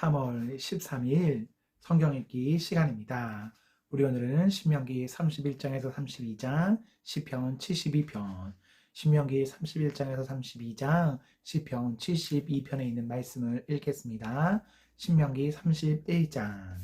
3월 13일 성경 읽기 시간입니다. 우리 오늘은 신명기 31장에서 32장, 시편 72편, 신명기 31장에서 32장, 시편 72편에 있는 말씀을 읽겠습니다. 신명기 31장.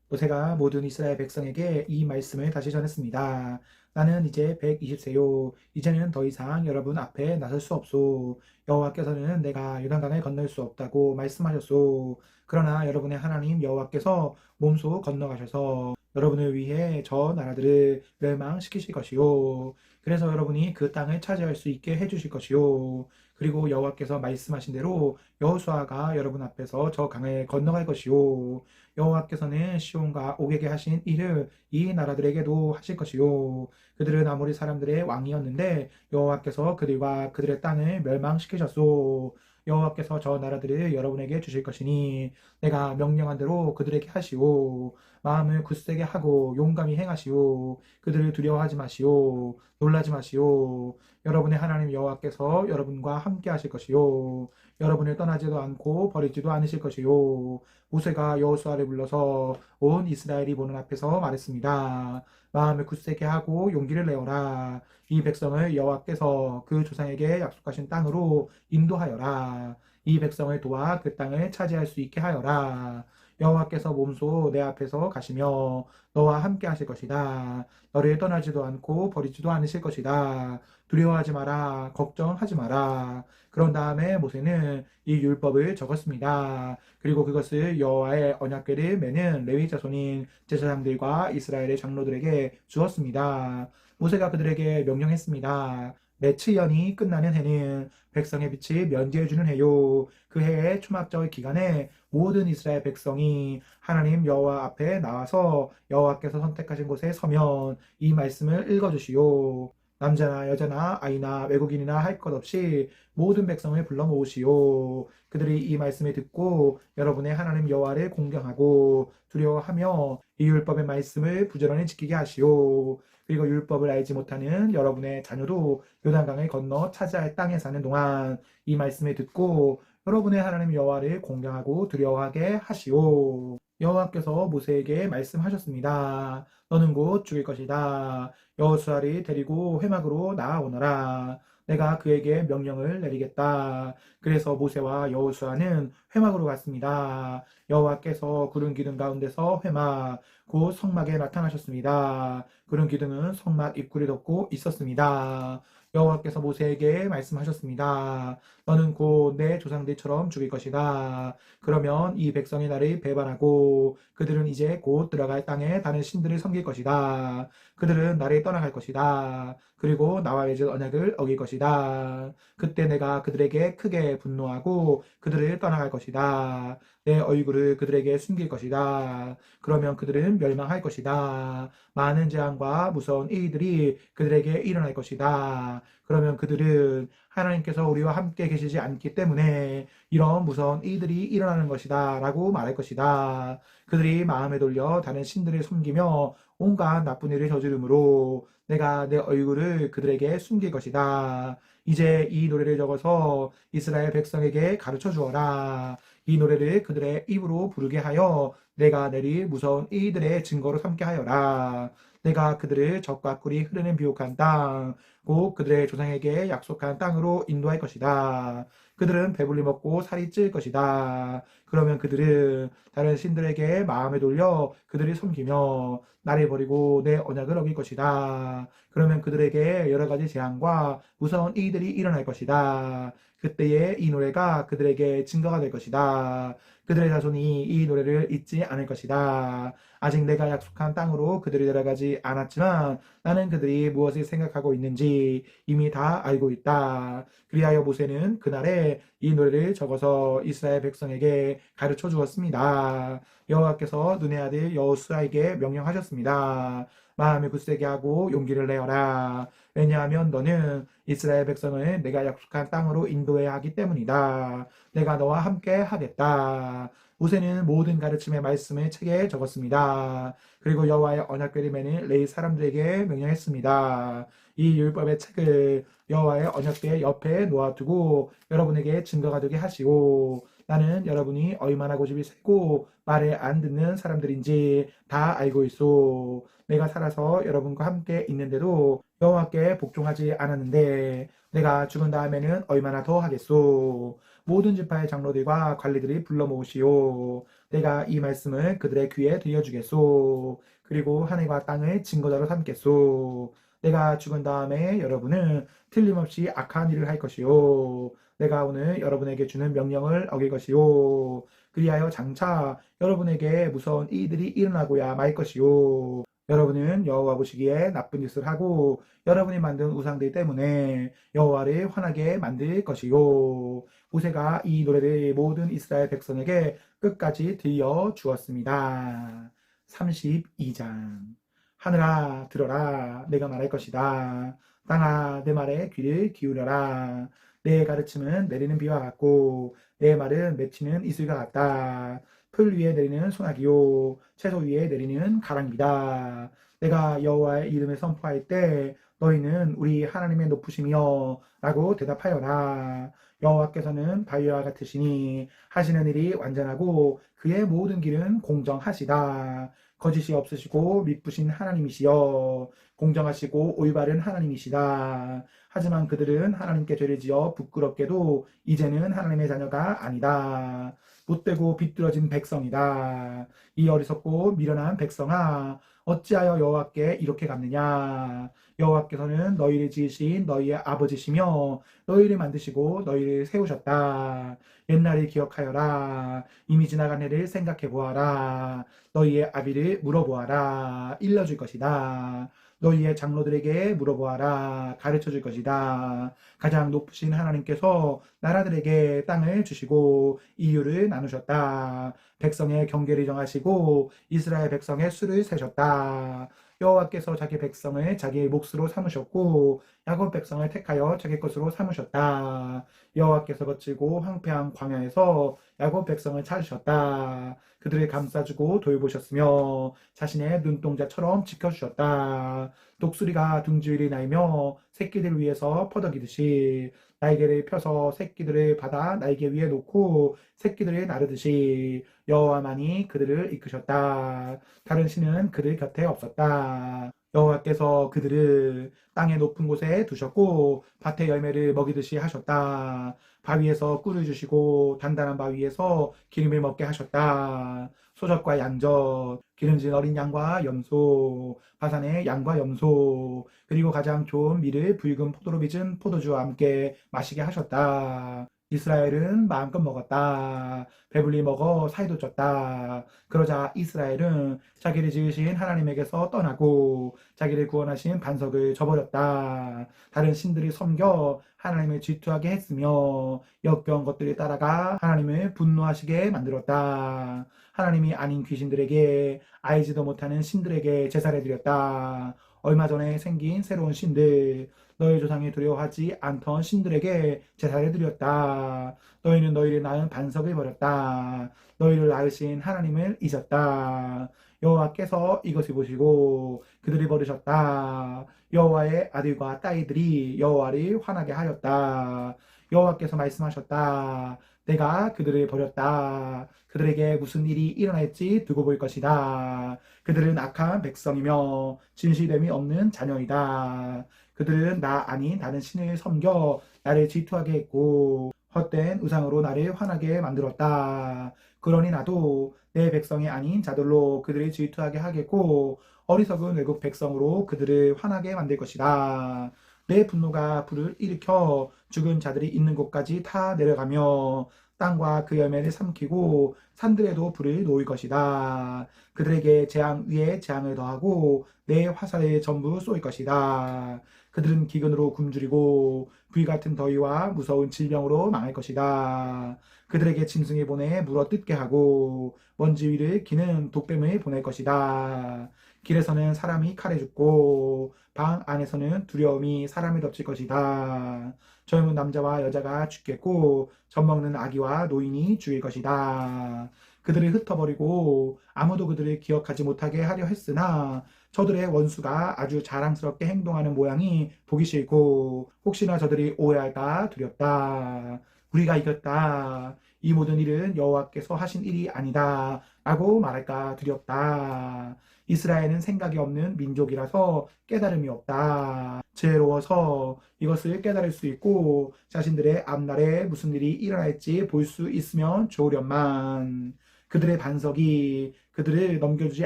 모세가 모든 이스라엘 백성에게 이 말씀을 다시 전했습니다. 나는 이제 120세요. 이제는 더 이상 여러분 앞에 나설 수 없소. 여호와께서는 내가 요단강을 건널 수 없다고 말씀하셨소. 그러나 여러분의 하나님 여호와께서 몸소 건너가셔서 여러분을 위해 저 나라들을 멸망시키실 것이요. 그래서 여러분이 그 땅을 차지할 수 있게 해주실 것이요. 그리고 여호와께서 말씀하신 대로 여호수아가 여러분 앞에서 저 강을 건너갈 것이요. 여호와께서는 시온과 옥에게 하신 일을 이 나라들에게도 하실 것이요. 그들은 아모리 사람들의 왕이었는데 여호와께서 그들과 그들의 땅을 멸망시키셨소. 여호와께서 저 나라들을 여러분에게 주실 것이니 내가 명령한 대로 그들에게 하시오. 마음을 굳세게 하고 용감히 행하시오. 그들을 두려워하지 마시오. 놀라지 마시오. 여러분의 하나님 여호와께서 여러분과 함께 하실 것이요. 여러분을 떠나지도 않고 버리지도 않으실 것이요. 모세가 여호수아를 불러서 온 이스라엘이 보는 앞에서 말했습니다. 마음을 굳세게 하고 용기를 내어라. 이 백성을 여호와께서 그 조상에게 약속하신 땅으로 인도하여라. 이 백성을 도와 그 땅을 차지할 수 있게 하여라. 여호와께서 몸소 내 앞에서 가시며 너와 함께 하실 것이다. 너를 떠나지도 않고 버리지도 않으실 것이다. 두려워하지 마라. 걱정하지 마라. 그런 다음에 모세는 이 율법을 적었습니다. 그리고 그것을 여호와의 언약궤를 매는 레위 자손인 제사장들과 이스라엘의 장로들에게 주었습니다. 모세가 그들에게 명령했습니다. 매치연이 끝나는 해는 백성의 빛을 면제해주는 해요. 그 해의 초막절 기간에 모든 이스라엘 백성이 하나님 여호와 앞에 나와서 여호와께서 선택하신 곳에 서면 이 말씀을 읽어주시오. 남자나 여자나 아이나 외국인이나 할 것 없이 모든 백성을 불러 모으시오. 그들이 이 말씀을 듣고 여러분의 하나님 여호와를 공경하고 두려워하며 이 율법의 말씀을 부지런히 지키게 하시오. 그리고 율법을 알지 못하는 여러분의 자녀도 요단강을 건너 차지할 땅에 사는 동안 이 말씀을 듣고 여러분의 하나님 여호와를 공경하고 두려워하게 하시오. 여호와께서 모세에게 말씀하셨습니다. 너는 곧 죽일 것이다. 여호수아를 데리고 회막으로 나아오너라. 내가 그에게 명령을 내리겠다. 그래서 모세와 여호수아는 회막으로 갔습니다. 여호와께서 구름 기둥 가운데서 회막 곧 성막에 나타나셨습니다. 구름 기둥은 성막 입구를 덮고 있었습니다. 여호와께서 모세에게 말씀하셨습니다. 너는 곧 내 조상들처럼 죽일 것이다. 그러면 이 백성이 나를 배반하고 그들은 이제 곧 들어갈 땅에 다른 신들을 섬길 것이다. 그들은 나를 떠나갈 것이다. 그리고 나와 맺은 언약을 어길 것이다. 그때 내가 그들에게 크게 분노하고 그들을 떠나갈 것이다. 내 얼굴을 그들에게 숨길 것이다. 그러면 그들은 멸망할 것이다. 많은 재앙과 무서운 일들이 그들에게 일어날 것이다. 그러면 그들은 하나님께서 우리와 함께 계시지 않기 때문에 이런 무서운 일들이 일어나는 것이다 라고 말할 것이다. 그들이 마음에 돌려 다른 신들을 섬기며 온갖 나쁜 일을 저지르므로 내가 내 얼굴을 그들에게 숨길 것이다. 이제 이 노래를 적어서 이스라엘 백성에게 가르쳐 주어라. 이 노래를 그들의 입으로 부르게 하여 내가 내릴 무서운 이들의 증거로 삼게 하여라. 내가 그들을 적과 꿀이 흐르는 비옥한 땅, 곧 그들의 조상에게 약속한 땅으로 인도할 것이다. 그들은 배불리 먹고 살이 찔 것이다. 그러면 그들은 다른 신들에게 마음을 돌려 그들을 섬기며 나를 버리고 내 언약을 어길 것이다. 그러면 그들에게 여러 가지 재앙과 무서운 일들이 일어날 것이다. 그때에 이 노래가 그들에게 증거가 될 것이다. 그들의 자손이 이 노래를 잊지 않을 것이다. 아직 내가 약속한 땅으로 그들이 들어가지 않았지만 나는 그들이 무엇을 생각하고 있는지 이미 다 알고 있다. 그리하여 모세는 그날에 이 노래를 적어서 이스라엘 백성에게 가르쳐 주었습니다. 여호와께서 눈의 아들 여호수아에게 명령하셨습니다. 마음을 굳세게 하고 용기를 내어라. 왜냐하면 너는 이스라엘 백성을 내가 약속한 땅으로 인도해야 하기 때문이다. 내가 너와 함께 하겠다. 모세는 모든 가르침의 말씀을 책에 적었습니다. 그리고 여호와의 언약궤를 매는 레위 사람들에게 명령했습니다. 이 율법의 책을 여호와의 언약궤 옆에 놓아두고 여러분에게 증거가 되게 하시오. 나는 여러분이 얼마나 고집이 세고 말을 안 듣는 사람들인지 다 알고 있소. 내가 살아서 여러분과 함께 있는데도 여호와께 복종하지 않았는데 내가 죽은 다음에는 얼마나 더 하겠소. 모든 지파의 장로들과 관리들이 불러 모으시오. 내가 이 말씀을 그들의 귀에 들려주겠소. 그리고 하늘과 땅을 증거자로 삼겠소. 내가 죽은 다음에 여러분은 틀림없이 악한 일을 할 것이요. 내가 오늘 여러분에게 주는 명령을 어길 것이요. 그리하여 장차 여러분에게 무서운 일들이 일어나고야 말 것이요. 여러분은 여호와 보시기에 나쁜 짓을 하고 여러분이 만든 우상들 때문에 여호와를 화나게 만들 것이요. 모세가 이 노래를 모든 이스라엘 백성에게 끝까지 들려 주었습니다. 32장. 하늘아 들어라, 내가 말할 것이다. 땅아 내 말에 귀를 기울여라. 내 가르침은 내리는 비와 같고 내 말은 맺히는 이슬과 같다. 풀 위에 내리는 소나기요 채소 위에 내리는 가랑비다. 내가 여호와의 이름을 선포할 때 너희는 우리 하나님의 높으심이여 라고 대답하여라. 여호와께서는 바위와 같으시니 하시는 일이 완전하고 그의 모든 길은 공정하시다. 거짓이 없으시고 미쁘신 하나님이시여 공정하시고 올바른 하나님이시다. 하지만 그들은 하나님께 죄를 지어 부끄럽게도 이제는 하나님의 자녀가 아니다. 못되고 비뚤어진 백성이다. 이 어리석고 미련한 백성아, 어찌하여 여호와께 이렇게 갚느냐. 여호와께서는 너희를 지으신 너희의 아버지시며 너희를 만드시고 너희를 세우셨다. 옛날을 기억하여라. 이미 지나간 해를 생각해 보아라. 너희의 아비를 물어보아라. 일러줄 것이다. 너희의 장로들에게 물어보아라. 가르쳐 줄 것이다. 가장 높으신 하나님께서 나라들에게 땅을 주시고 이유를 나누셨다. 백성의 경계를 정하시고 이스라엘 백성의 수를 세셨다. 여호와께서 자기 백성을 자기의 몫으로 삼으셨고 야곱 백성을 택하여 자기 것으로 삼으셨다. 여호와께서 거칠고 황폐한 광야에서 야곱 백성을 찾으셨다. 그들을 감싸주고 돌보셨으며 자신의 눈동자처럼 지켜주셨다. 독수리가 둥지 위를 날며 새끼들 위에서 퍼덕이듯이 날개를 펴서 새끼들을 받아 날개 위에 놓고 새끼들을 나르듯이 여호와만이 그들을 이끄셨다. 다른 신은 그들 곁에 없었다. 여호와께서 그들을 땅의 높은 곳에 두셨고 밭의 열매를 먹이듯이 하셨다. 바위에서 꿀을 주시고 단단한 바위에서 기름을 먹게 하셨다. 소적과 양적, 기름진 어린 양과 염소, 바산의 양과 염소, 그리고 가장 좋은 밀을 붉은 포도로 빚은 포도주와 함께 마시게 하셨다. 이스라엘은 마음껏 먹었다. 배불리 먹어 살도 쪘다. 그러자 이스라엘은 자기를 지으신 하나님에게서 떠나고 자기를 구원하신 반석을 저버렸다. 다른 신들을 섬겨 하나님을 질투하게 했으며 역겨운 것들을 따라가 하나님을 분노하시게 만들었다. 하나님이 아닌 귀신들에게 알지도 못하는 신들에게 제사를 드렸다. 얼마 전에 생긴 새로운 신들, 너희 조상이 두려워하지 않던 신들에게 제사를 드렸다. 너희는 너희를 낳은 반석을 버렸다. 너희를 낳으신 하나님을 잊었다. 여호와께서 이것을 보시고 그들을 버리셨다. 여호와의 아들과 딸들이 여호와를 화나게 하였다. 여호와께서 말씀하셨다. 내가 그들을 버렸다. 그들에게 무슨 일이 일어날지 두고 볼 것이다. 그들은 악한 백성이며 진실됨이 없는 자녀이다. 그들은 나 아닌 다른 신을 섬겨 나를 질투하게 했고 헛된 우상으로 나를 화나게 만들었다. 그러니 나도 내 백성이 아닌 자들로 그들을 질투하게 하겠고 어리석은 외국 백성으로 그들을 화나게 만들 것이다. 내 분노가 불을 일으켜 죽은 자들이 있는 곳까지 다 내려가며 땅과 그 열매를 삼키고 산들에도 불을 놓을 것이다. 그들에게 재앙 위에 재앙을 더하고 내 화살을 전부 쏠 것이다. 그들은 기근으로 굶주리고 불같은 더위와 무서운 질병으로 망할 것이다. 그들에게 짐승을 보내 물어 뜯게 하고 먼지 위를 기는 독뱀을 보낼 것이다. 길에서는 사람이 칼에 죽고 방 안에서는 두려움이 사람을 덮칠 것이다. 젊은 남자와 여자가 죽겠고 젖먹는 아기와 노인이 죽일 것이다. 그들을 흩어버리고 아무도 그들을 기억하지 못하게 하려 했으나 저들의 원수가 아주 자랑스럽게 행동하는 모양이 보기 싫고 혹시나 저들이 오해할까 두렵다. 우리가 이겼다. 이 모든 일은 여호와께서 하신 일이 아니다 라고 말할까 두렵다. 이스라엘은 생각이 없는 민족이라서 깨달음이 없다. 지혜로워서 이것을 깨달을 수 있고 자신들의 앞날에 무슨 일이 일어날지 볼 수 있으면 좋으련만. 그들의 반석이 그들을 넘겨주지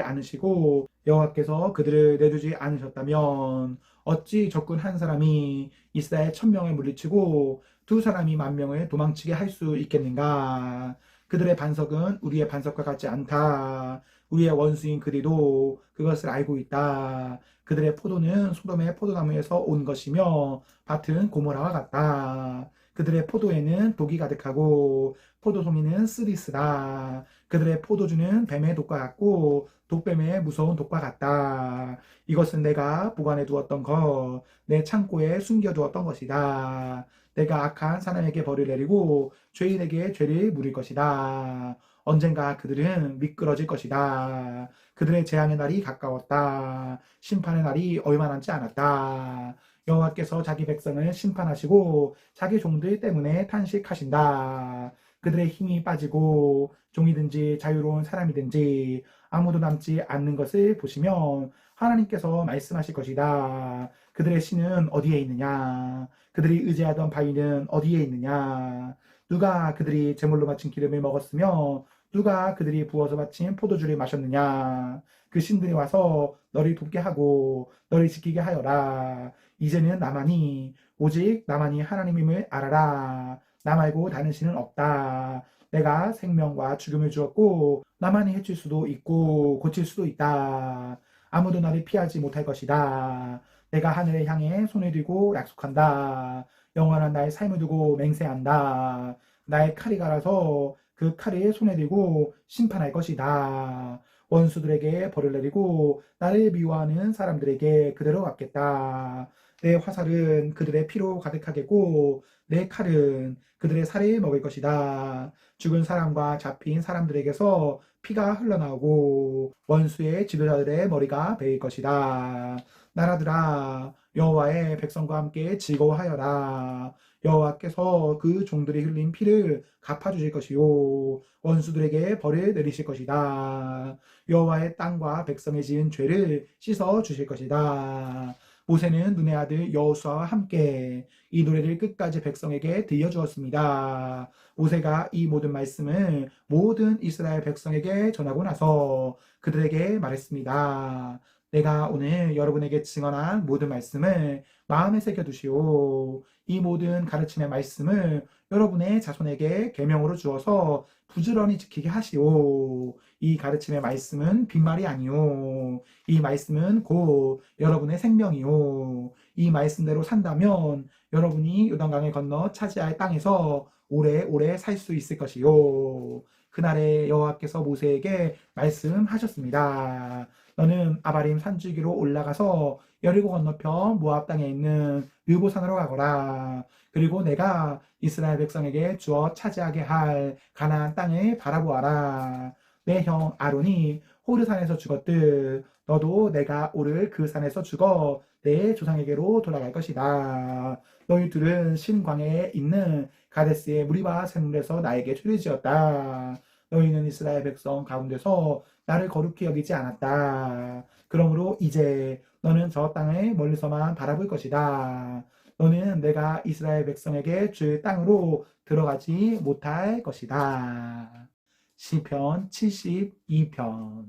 않으시고 여호와께서 그들을 내주지 않으셨다면 어찌 적군 한 사람이 이스라엘 1,000명을 물리치고 두 사람이 10,000명을 도망치게 할 수 있겠는가? 그들의 반석은 우리의 반석과 같지 않다. 우리의 원수인 그들도 그것을 알고 있다. 그들의 포도는 소돔의 포도나무에서 온 것이며 밭은 고모라와 같다. 그들의 포도에는 독이 가득하고 포도송이는 쓰리쓰다. 그들의 포도주는 뱀의 독과 같고 독뱀의 무서운 독과 같다. 이것은 내가 보관해 두었던 것, 내 창고에 숨겨두었던 것이다. 내가 악한 사람에게 벌을 내리고 죄인에게 죄를 물을 것이다. 언젠가 그들은 미끄러질 것이다. 그들의 재앙의 날이 가까웠다. 심판의 날이 얼마 남지 않았다. 여호와께서 자기 백성을 심판하시고 자기 종들 때문에 탄식하신다. 그들의 힘이 빠지고 종이든지 자유로운 사람이든지 아무도 남지 않는 것을 보시면 하나님께서 말씀하실 것이다. 그들의 신은 어디에 있느냐? 그들이 의지하던 바위는 어디에 있느냐? 누가 그들이 제물로 바친 기름을 먹었으며 누가 그들이 부어서 바친 포도주를 마셨느냐? 그 신들이 와서 너를 돕게 하고 너를 지키게 하여라. 이제는 나만이 오직 나만이 하나님임을 알아라. 나 말고 다른 신은 없다. 내가 생명과 죽음을 주었고 나만이 해칠 수도 있고 고칠 수도 있다. 아무도 나를 피하지 못할 것이다. 내가 하늘을 향해 손을 들고 약속한다. 영원한 나의 삶을 두고 맹세한다. 나의 칼이 갈아서 그 칼을 손에 들고 심판할 것이다. 원수들에게 벌을 내리고 나를 미워하는 사람들에게 그대로 갚겠다. 내 화살은 그들의 피로 가득하겠고 내 칼은 그들의 살을 먹을 것이다. 죽은 사람과 잡힌 사람들에게서 피가 흘러나오고 원수의 지도자들의 머리가 베일 것이다. 나라들아 여호와의 백성과 함께 즐거워하여라. 여호와께서 그 종들이 흘린 피를 갚아주실 것이요 원수들에게 벌을 내리실 것이다. 여호와의 땅과 백성의 지은 죄를 씻어 주실 것이다. 모세는 눈의 아들 여호수아와 함께 이 노래를 끝까지 백성에게 들려주었습니다. 모세가 이 모든 말씀을 모든 이스라엘 백성에게 전하고 나서 그들에게 말했습니다. 내가 오늘 여러분에게 증언한 모든 말씀을 마음에 새겨두시오. 이 모든 가르침의 말씀을 여러분의 자손에게 계명으로 주어서 부지런히 지키게 하시오. 이 가르침의 말씀은 빈말이 아니오. 이 말씀은 곧 여러분의 생명이오. 이 말씀대로 산다면 여러분이 요단강을 건너 차지할 땅에서 오래오래 살 수 있을 것이요. 그날에 여호와께서 모세에게 말씀하셨습니다. 너는 아바림 산줄기로 올라가서 여리고 건너편 모압 땅에 있는 르보산으로 가거라. 그리고 내가 이스라엘 백성에게 주어 차지하게 할 가나안 땅을 바라보아라. 내 형 아론이 호르산에서 죽었듯 너도 내가 오를 그 산에서 죽어 내 조상에게로 돌아갈 것이다. 너희 둘은 신광야에 있는 가데스의 무리바 샘물에서 나에게 죄를 지었다. 너희는 이스라엘 백성 가운데서 나를 거룩히 여기지 않았다. 그러므로 이제 너는 저 땅을 멀리서만 바라볼 것이다. 너는 내가 이스라엘 백성에게 줄 땅으로 들어가지 못할 것이다. 시편 72편.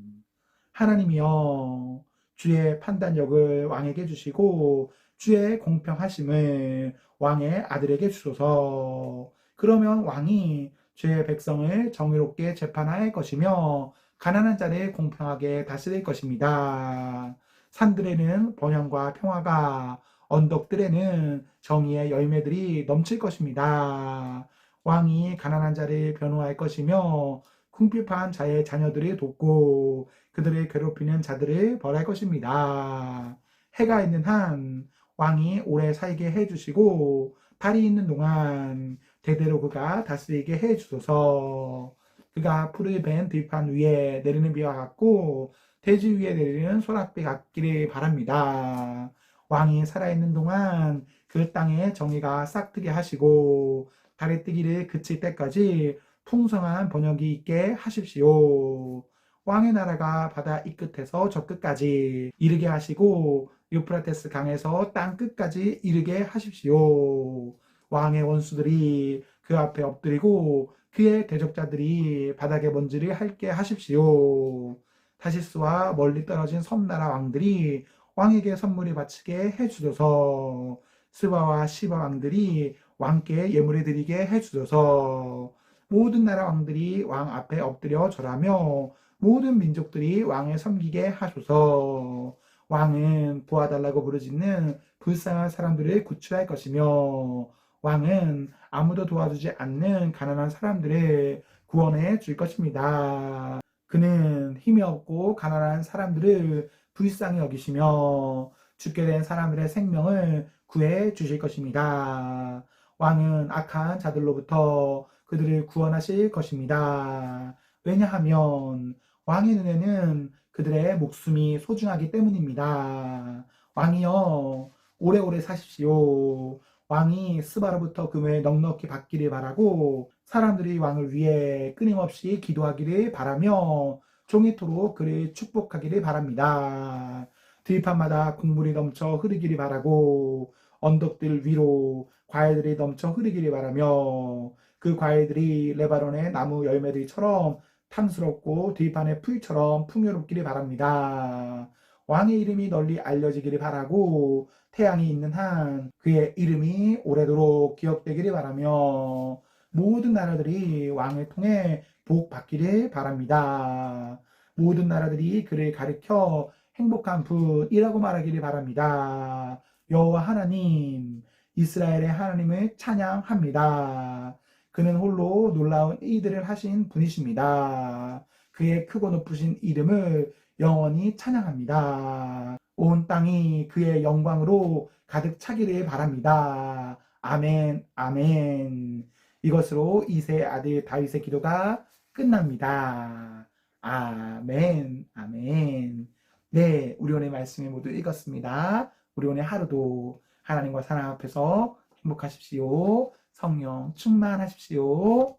하나님이여 주의 판단력을 왕에게 주시고 주의 공평하심을 왕의 아들에게 주소서. 그러면 왕이 주의 백성을 정의롭게 재판할 것이며 가난한 자를 공평하게 다스릴 것입니다. 산들에는 번영과 평화가, 언덕들에는 정의의 열매들이 넘칠 것입니다. 왕이 가난한 자를 변호할 것이며 궁핍한 자의 자녀들을 돕고 그들을 괴롭히는 자들을 벌할 것입니다. 해가 있는 한 왕이 오래 살게 해주시고 달이 있는 동안 대대로 그가 다스리게 해주소서. 그가 풀을 벤 들판 위에 내리는 비와 같고 대지 위에 내리는 소낙비 같기를 바랍니다. 왕이 살아있는 동안 그 땅에 정의가 싹트게 하시고 달의 뜨기를 그칠 때까지 풍성한 번영이 있게 하십시오. 왕의 나라가 바다 이 끝에서 저 끝까지 이르게 하시고 유프라테스 강에서 땅 끝까지 이르게 하십시오. 왕의 원수들이 그 앞에 엎드리고 그의 대적자들이 바닥에 먼지를 핥게 하십시오. 다시스와 멀리 떨어진 섬나라 왕들이 왕에게 선물을 바치게 해주소서. 스바와 시바 왕들이 왕께 예물을 드리게 해주소서. 모든 나라 왕들이 왕 앞에 엎드려 절하며 모든 민족들이 왕을 섬기게 하소서. 왕은 도와달라고 부르짖는 불쌍한 사람들을 구출할 것이며 왕은 아무도 도와주지 않는 가난한 사람들을 구원해 줄 것입니다. 그는 힘이 없고 가난한 사람들을 불쌍히 여기시며 죽게 된 사람들의 생명을 구해 주실 것입니다. 왕은 악한 자들로부터 그들을 구원하실 것입니다. 왜냐하면 왕의 눈에는 그들의 목숨이 소중하기 때문입니다. 왕이여, 오래오래 사십시오. 왕이 스바로부터 금을 넉넉히 받기를 바라고 사람들이 왕을 위해 끊임없이 기도하기를 바라며 종이토록 그를 축복하기를 바랍니다. 들판마다 국물이 넘쳐 흐르기를 바라고 언덕들 위로 과일들이 넘쳐 흐르기를 바라며 그 과일들이 레바논의 나무 열매들처럼 탐스럽고 들판의 풀처럼 풍요롭기를 바랍니다. 왕의 이름이 널리 알려지기를 바라고 태양이 있는 한 그의 이름이 오래도록 기억되기를 바라며 모든 나라들이 왕을 통해 복 받기를 바랍니다. 모든 나라들이 그를 가리켜 행복한 분이라고 말하기를 바랍니다. 여호와 하나님, 이스라엘의 하나님을 찬양합니다. 그는 홀로 놀라운 일들을 하신 분이십니다. 그의 크고 높으신 이름을 영원히 찬양합니다. 온 땅이 그의 영광으로 가득 차기를 바랍니다. 아멘, 아멘. 이것으로 이새의 아들 다윗의 기도가 끝납니다. 아멘, 아멘. 네, 우리 오늘 말씀을 모두 읽었습니다. 우리 오늘 하루도 하나님과 사랑 앞에서 행복하십시오. 성령 충만하십시오.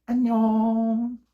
안녕.